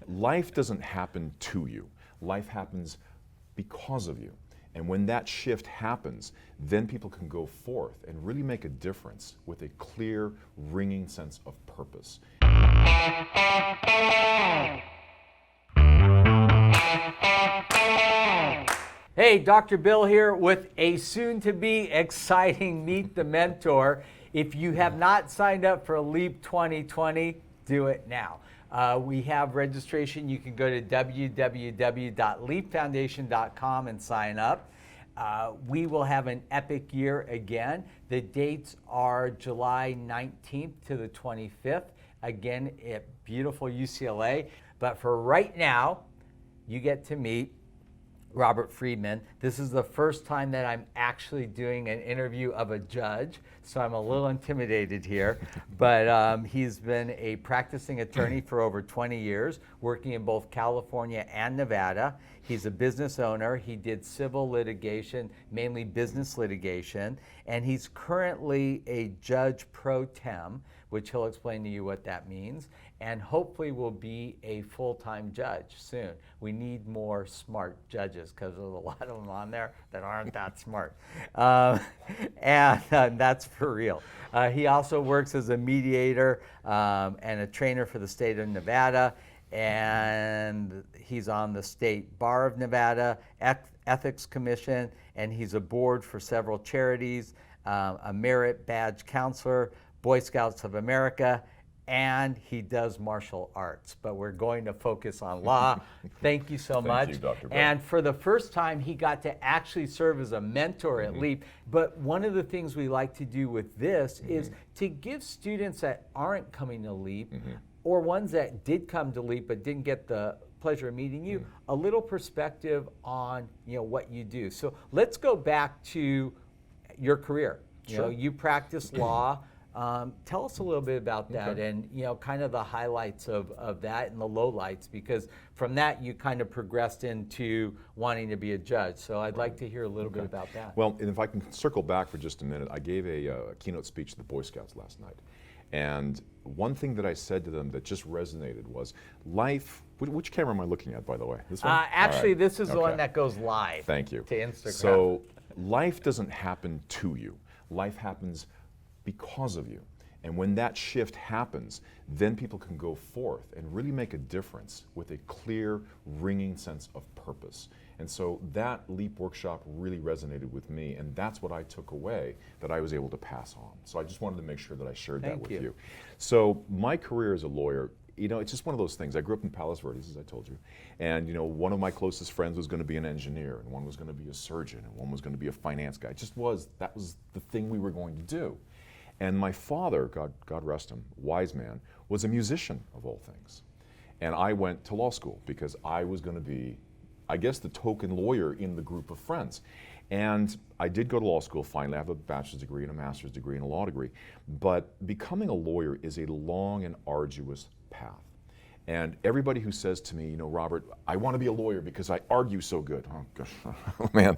Life doesn't happen to you. Life happens because of you. And when that shift happens, then people can go forth and really make a difference with a clear, ringing sense of purpose. Hey, Dr. Bill here with a soon-to-be exciting Meet the Mentor. If you have not signed up for LEAP 2020, do it now. We have registration. You can go to www.leapfoundation.com and sign up. We will have an epic year again. The dates are July 19th to the 25th, again at beautiful UCLA. But for right now, you get to meet Robert Freeman. This is the first time that I'm actually doing an interview of a judge, so I'm a little intimidated here. But he's been a practicing attorney for over 20 years, working in both California and Nevada. He's a business owner. He did civil litigation, mainly business litigation, and he's currently a Judge Pro-Tem, which he'll explain to you what that means, and hopefully will be a full-time judge soon. We need more smart judges because there's a lot of them on there that aren't that smart. And that's for real. He also works as a mediator and a trainer for the state of Nevada, and he's on the State Bar of Nevada, Ethics Commission, and he's a board for several charities, a merit badge counselor, Boy Scouts of America, and he does martial arts. But we're going to focus on law. Thank you so much. Thank you, Dr. Bill. And for the first time, he got to actually serve as a mentor at LEAP. But one of the things we like to do with this is to give students that aren't coming to LEAP, or ones that did come to LEAP but didn't get the pleasure of meeting you, a little perspective on what you do. So let's go back to your career. Sure. You practice law. Tell us a little bit about that, and kind of the highlights of that and the lowlights, because from that you kind of progressed into wanting to be a judge. So I'd like to hear a little bit about that. Well, and if I can circle back for just a minute, I gave a keynote speech to the Boy Scouts last night. And one thing that I said to them that just resonated was life. Which camera am I looking at, by the way? This one? Actually, All right. this is the one that goes live. Thank you. To Instagram. So life doesn't happen to you. Life happens because of you. And when that shift happens, then people can go forth and really make a difference with a clear, ringing sense of purpose. And so that LEAP workshop really resonated with me, and that's what I took away that I was able to pass on. So I just wanted to make sure that I shared that with you. So my career as a lawyer, it's just one of those things. I grew up in Palos Verdes, as I told you, and one of my closest friends was going to be an engineer, and one was going to be a surgeon, and one was going to be a finance guy. That was the thing we were going to do. And my father, God rest him, wise man, was a musician of all things. And I went to law school because I was going to be, I guess, the token lawyer in the group of friends. And I did go to law school finally. I have a bachelor's degree and a master's degree and a law degree. But becoming a lawyer is a long and arduous path. And everybody who says to me, Robert, I want to be a lawyer because I argue so good. Oh, gosh. Oh, man.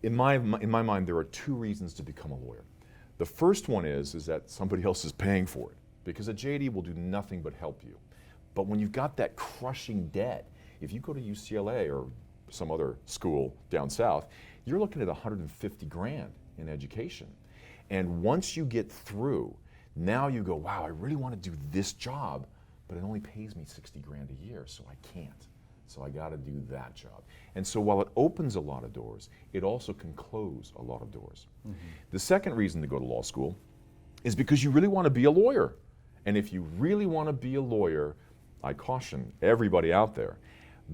In my mind, there are two reasons to become a lawyer. The first one is that somebody else is paying for it, because a JD will do nothing but help you. But when you've got that crushing debt, if you go to UCLA or some other school down south, you're looking at 150 grand in education. And once you get through, now you go, wow, I really want to do this job, but it only pays me 60 grand a year, so I can't. So I got to do that job. And so while it opens a lot of doors, it also can close a lot of doors. The second reason to go to law school is because you really want to be a lawyer. And if you really want to be a lawyer, I caution everybody out there,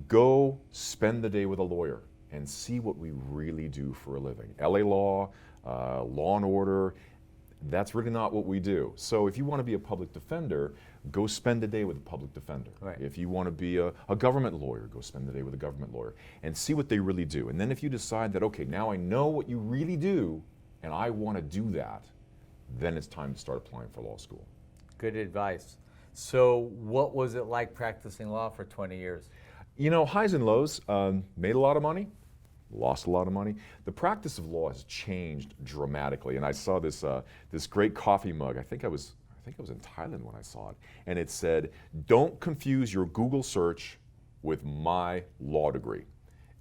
go spend the day with a lawyer and see what we really do for a living. LA law, law and order, that's really not what we do. So if you want to be a public defender, go spend a day with a public defender. Right. If you want to be a government lawyer, go spend the day with a government lawyer and see what they really do. And then if you decide that, okay, now I know what you really do and I want to do that, then it's time to start applying for law school. Good advice. So what was it like practicing law for 20 years? Highs and lows. Made a lot of money, lost a lot of money. The practice of law has changed dramatically, and I saw this this great coffee mug. I think think it was in Thailand when I saw it, and it said, "Don't confuse your Google search with my law degree."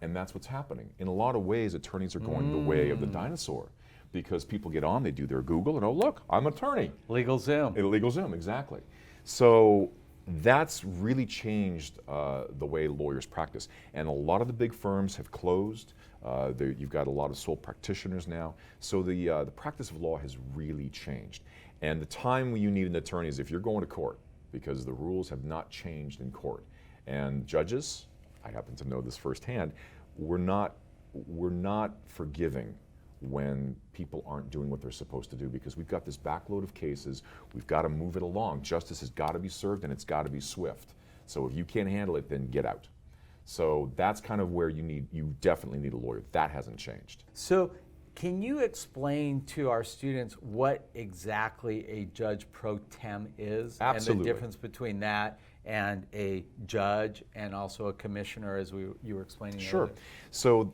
And that's what's happening. In a lot of ways, attorneys are going the way of the dinosaur, because people get on, they do their Google, and oh look, I'm an attorney. LegalZoom. LegalZoom, exactly. So that's really changed the way lawyers practice. And a lot of the big firms have closed. You've got a lot of sole practitioners now. So the practice of law has really changed. And the time when you need an attorney is if you're going to court, because the rules have not changed in court. And judges, I happen to know this firsthand, we're not forgiving when people aren't doing what they're supposed to do, because we've got this backload of cases. We've got to move it along. Justice has got to be served, and it's got to be swift. So if you can't handle it, then get out. So that's kind of where you definitely need a lawyer. That hasn't changed. So can you explain to our students what exactly a Judge Pro-Tem is? Absolutely. And the difference between that and a judge and also a commissioner, as you were explaining Sure. earlier? So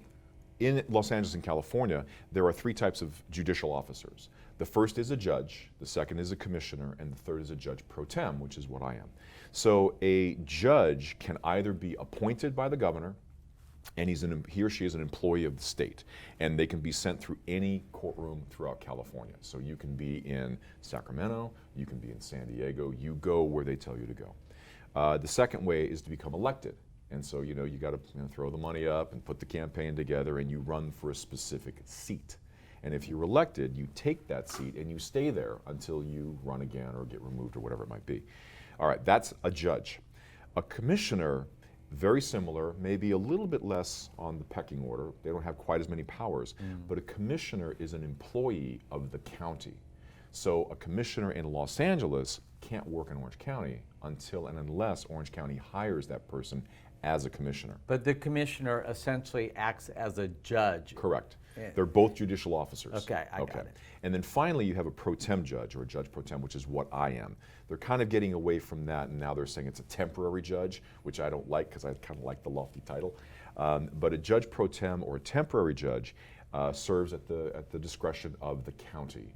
in Los Angeles and California, there are 3 types of judicial officers. The first is a judge, the second is a commissioner, and the third is a Judge Pro-Tem, which is what I am. So a judge can either be appointed by the governor, and he or she is an employee of the state, and they can be sent through any courtroom throughout California. So you can be in Sacramento, you can be in San Diego, you go where they tell you to go. The second way is to become elected. And so, you got to throw the money up and put the campaign together, and you run for a specific seat. And if you're elected, you take that seat and you stay there until you run again or get removed or whatever it might be. All right, that's a judge. A commissioner, very similar, maybe a little bit less on the pecking order. They don't have quite as many powers, but a commissioner is an employee of the county. So a commissioner in Los Angeles can't work in Orange County until and unless Orange County hires that person as a commissioner. But the commissioner essentially acts as a judge. Correct. They're both judicial officers. Okay, I got it. And then finally you have a pro-tem judge, or a Judge Pro-Tem, which is what I am. They're kind of getting away from that, and now they're saying it's a temporary judge, which I don't like because I kind of like the lofty title. But a Judge Pro-Tem or a temporary judge serves at the discretion of the county.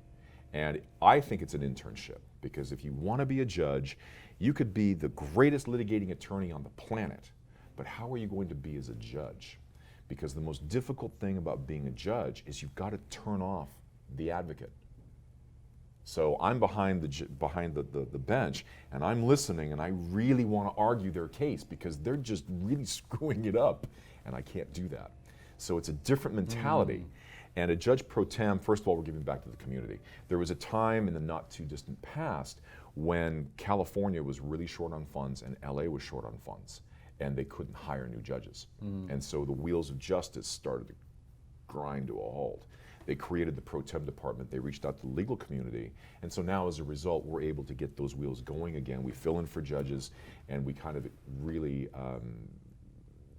And I think it's an internship, because if you want to be a judge, you could be the greatest litigating attorney on the planet, but how are you going to be as a judge? Because the most difficult thing about being a judge is you've got to turn off the advocate. So I'm behind the bench, and I'm listening, and I really want to argue their case because they're just really screwing it up, and I can't do that. So it's a different mentality. And a Judge Pro-Tem, first of all, we're giving back to the community. There was a time in the not too distant past when California was really short on funds and LA was short on funds, and they couldn't hire new judges. And so the wheels of justice started to grind to a halt. They created the Pro-Tem department, they reached out to the legal community, and so now as a result, we're able to get those wheels going again. We fill in for judges, and we kind of really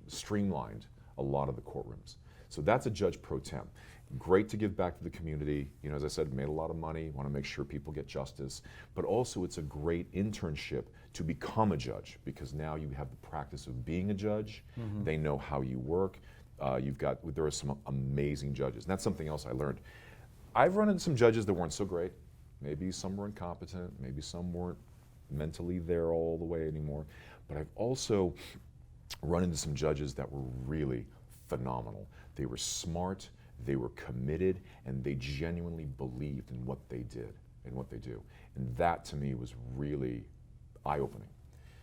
streamlined a lot of the courtrooms. So that's a Judge Pro-Tem. Great to give back to the community. As I said, made a lot of money, want to make sure people get justice, but also it's a great internship to become a judge, because now you have the practice of being a judge. They know how you work. There are some amazing judges, and that's something else I learned. I've run into some judges that weren't so great. Maybe some were incompetent, maybe some weren't mentally there all the way anymore, but I've also run into some judges that were really phenomenal. They were smart, they were committed, and they genuinely believed in what they did and what they do. And that to me was really eye-opening.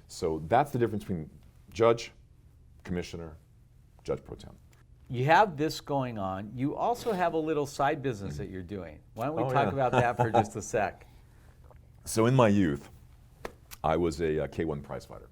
So that's the difference between judge, commissioner, Judge Pro-Tem. You have this going on. You also have a little side business that you're doing. Why don't we talk about that for just a sec? So in my youth, I was a K1 prize fighter.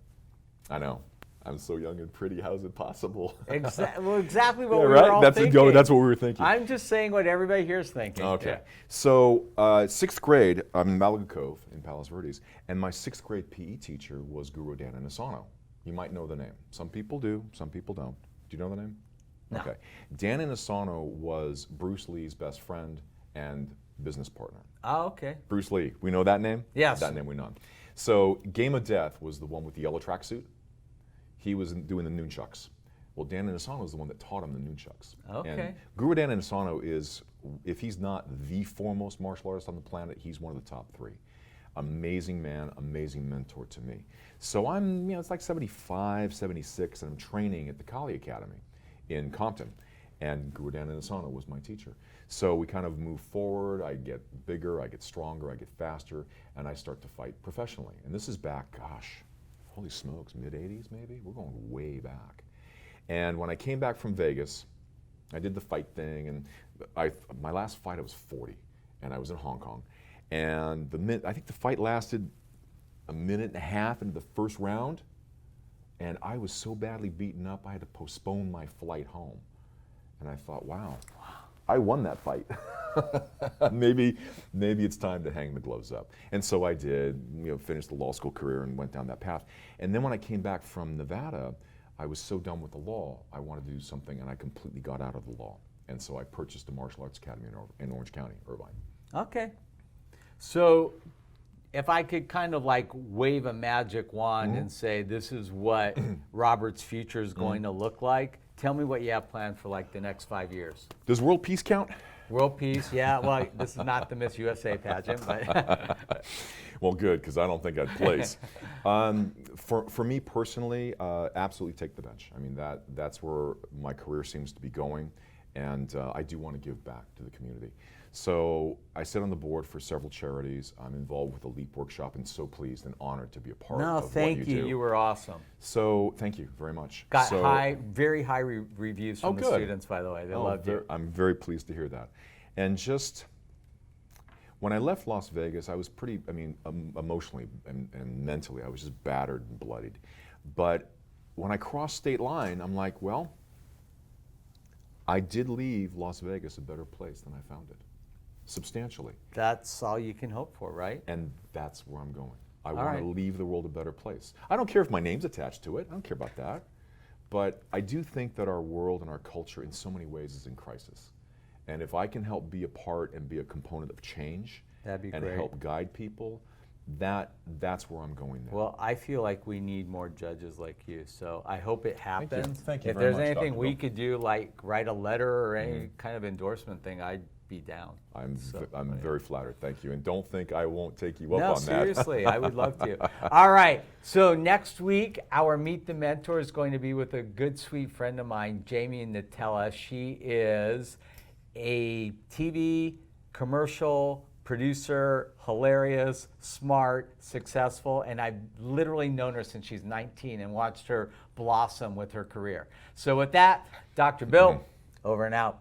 I know. I'm so young and pretty, how is it possible? Exactly what we Yeah, were right? all That's thinking. That's what we were thinking. I'm just saying what everybody here is thinking. Okay. Yeah. So 6th grade, I'm in Malaga Cove in Palos Verdes, and my 6th grade PE teacher was Guru Dan Inosanto. You might know the name. Some people do, some people don't. Do you know the name? No. Okay. Dan Inosanto was Bruce Lee's best friend and business partner. Oh, okay. Bruce Lee, we know that name? Yes. That name we know. So Game of Death was the one with the yellow tracksuit. He was doing the nunchucks. Well, Dan Inosanto is the one that taught him the nunchucks. Okay. And Guru Dan Inosanto is, if he's not the foremost martial artist on the planet, he's one of the top 3. Amazing man, amazing mentor to me. So I'm, it's like 75, 76, and I'm training at the Kali Academy in Compton. And Guru Dananasana was my teacher. So we kind of move forward, I get bigger, I get stronger, I get faster, and I start to fight professionally. And this is back, gosh, holy smokes, mid-80s maybe? We're going way back. And when I came back from Vegas, I did the fight thing, and my last fight I was 40, and I was in Hong Kong. And I think the fight lasted a minute and a half into the first round, and I was so badly beaten up I had to postpone my flight home. And I thought, wow, I won that fight. maybe it's time to hang the gloves up. And so I did, finished the law school career and went down that path. And then when I came back from Nevada, I was so done with the law, I wanted to do something, and I completely got out of the law. And so I purchased a martial arts academy in Orange County, Irvine. Okay. So if I could kind of like wave a magic wand and say, this is what Robert's future is going to look like, tell me what you have planned for like the next 5 years. Does world peace count? World peace, yeah. Well, this is not the Miss USA pageant, but well, good, because I don't think I'd place. For me personally, absolutely take the bench. I mean, that's where my career seems to be going, and I do want to give back to the community. So I sit on the board for several charities. I'm involved with the LEAP workshop, and so pleased and honored to be a part of what you do. No, thank you. You were awesome. So thank you very much. Got very high reviews from the students, by the way. They loved you. I'm very pleased to hear that. And just when I left Las Vegas, I was pretty, emotionally and mentally, I was just battered and bloodied. But when I crossed state line, I'm like, well, I did leave Las Vegas a better place than I found it, substantially. That's all you can hope for, right? And that's where I'm going. I want to leave the world a better place. I don't care if my name's attached to it. I don't care about that. But I do think that our world and our culture in so many ways is in crisis. And if I can help be a part and be a component of change and help guide people, that's where I'm going now. Well, I feel like we need more judges like you, so I hope it happens. Thank you if very there's much, anything Dr. we Bill. could do, like write a letter or any kind of endorsement thing, I'd be down. I'm very flattered, thank you. And don't think I won't take you up on that. No, seriously, I would love to. All right, so next week, our Meet the Mentor is going to be with a good, sweet friend of mine, Jamie Natella. She is a TV commercial producer, hilarious, smart, successful, and I've literally known her since she's 19 and watched her blossom with her career. So with that, Dr. Bill, over and out.